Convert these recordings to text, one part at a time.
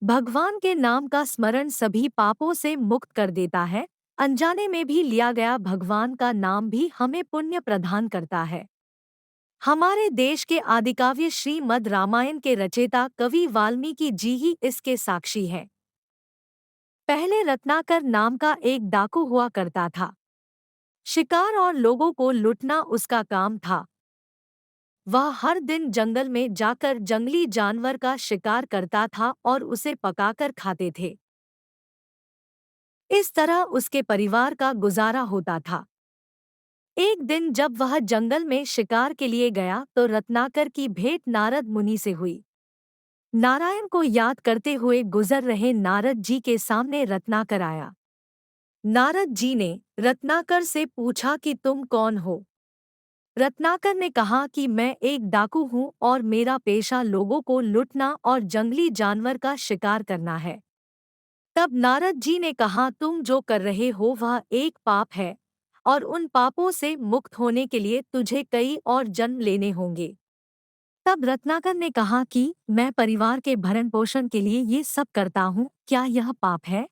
भगवान के नाम का स्मरण सभी पापों से मुक्त कर देता है। अनजाने में भी लिया गया भगवान का नाम भी हमें पुण्य प्रदान करता है। हमारे देश के आदिकाव्य श्रीमद् रामायण के रचयिता कवि वाल्मीकि जी ही इसके साक्षी हैं। पहले रत्नाकर नाम का एक डाकू हुआ करता था। शिकार और लोगों को लूटना उसका काम था। वह हर दिन जंगल में जाकर जंगली जानवर का शिकार करता था और उसे पकाकर खाते थे। इस तरह उसके परिवार का गुजारा होता था। एक दिन जब वह जंगल में शिकार के लिए गया तो रत्नाकर की भेंट नारद मुनि से हुई। नारायण को याद करते हुए गुजर रहे नारद जी के सामने रत्नाकर आया। नारद जी ने रत्नाकर से पूछा कि तुम कौन हो। रत्नाकर ने कहा कि मैं एक डाकू हूँ और मेरा पेशा लोगों को लूटना और जंगली जानवर का शिकार करना है। तब नारद जी ने कहा, तुम जो कर रहे हो वह एक पाप है और उन पापों से मुक्त होने के लिए तुझे कई और जन्म लेने होंगे। तब रत्नाकर ने कहा कि मैं परिवार के भरण पोषण के लिए ये सब करता हूँ, क्या यह पाप है?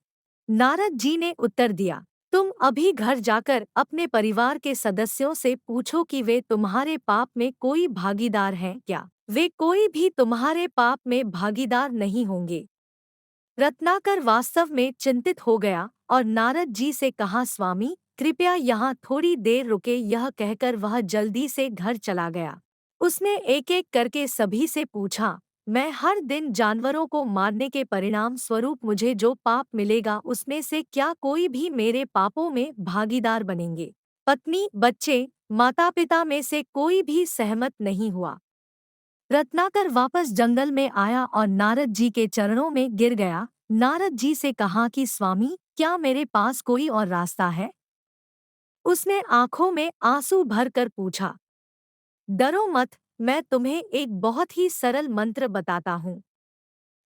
नारद जी ने उत्तर दिया, तुम अभी घर जाकर अपने परिवार के सदस्यों से पूछो कि वे तुम्हारे पाप में कोई भागीदार हैं क्या? वे कोई भी तुम्हारे पाप में भागीदार नहीं होंगे। रत्नाकर वास्तव में चिंतित हो गया और नारद जी से कहा, स्वामी कृपया यहाँ थोड़ी देर रुके। यह कहकर वह जल्दी से घर चला गया। उसने एक एक करके सभी से पूछा, मैं हर दिन जानवरों को मारने के परिणाम स्वरूप मुझे जो पाप मिलेगा उसमें से क्या कोई भी मेरे पापों में भागीदार बनेंगे? पत्नी, बच्चे, माता पिता में से कोई भी सहमत नहीं हुआ। रत्नाकर वापस जंगल में आया और नारद जी के चरणों में गिर गया। नारद जी से कहा कि स्वामी, क्या मेरे पास कोई और रास्ता है? उसने आंखों में आंसू भर कर पूछा। डरो मत, मैं तुम्हें एक बहुत ही सरल मंत्र बताता हूँ।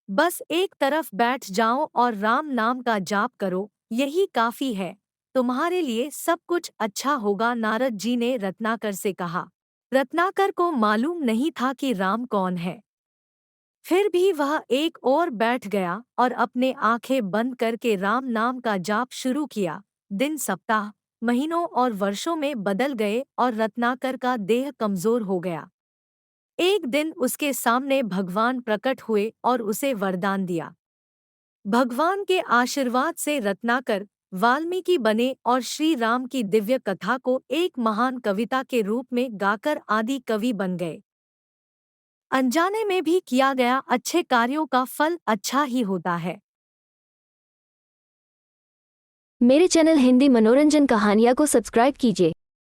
बस एक तरफ बैठ जाओ और राम नाम का जाप करो, यही काफी है। तुम्हारे लिए सब कुछ अच्छा होगा, नारद जी ने रत्नाकर से कहा। रत्नाकर को मालूम नहीं था कि राम कौन है। फिर भी वह एक ओर बैठ गया और अपने आंखें बंद करके राम नाम का जाप शुरू किया। दिन, सप्ताह, महीनों और वर्षों में बदल गए और रत्नाकर का देह कमजोर हो गया। एक दिन उसके सामने भगवान प्रकट हुए और उसे वरदान दिया। भगवान के आशीर्वाद से रत्नाकर वाल्मीकि बने और श्री राम की दिव्य कथा को एक महान कविता के रूप में गाकर आदि कवि बन गए। अनजाने में भी किया गया अच्छे कार्यों का फल अच्छा ही होता है। मेरे चैनल हिंदी मनोरंजन कहानियाँ को सब्सक्राइब कीजिए।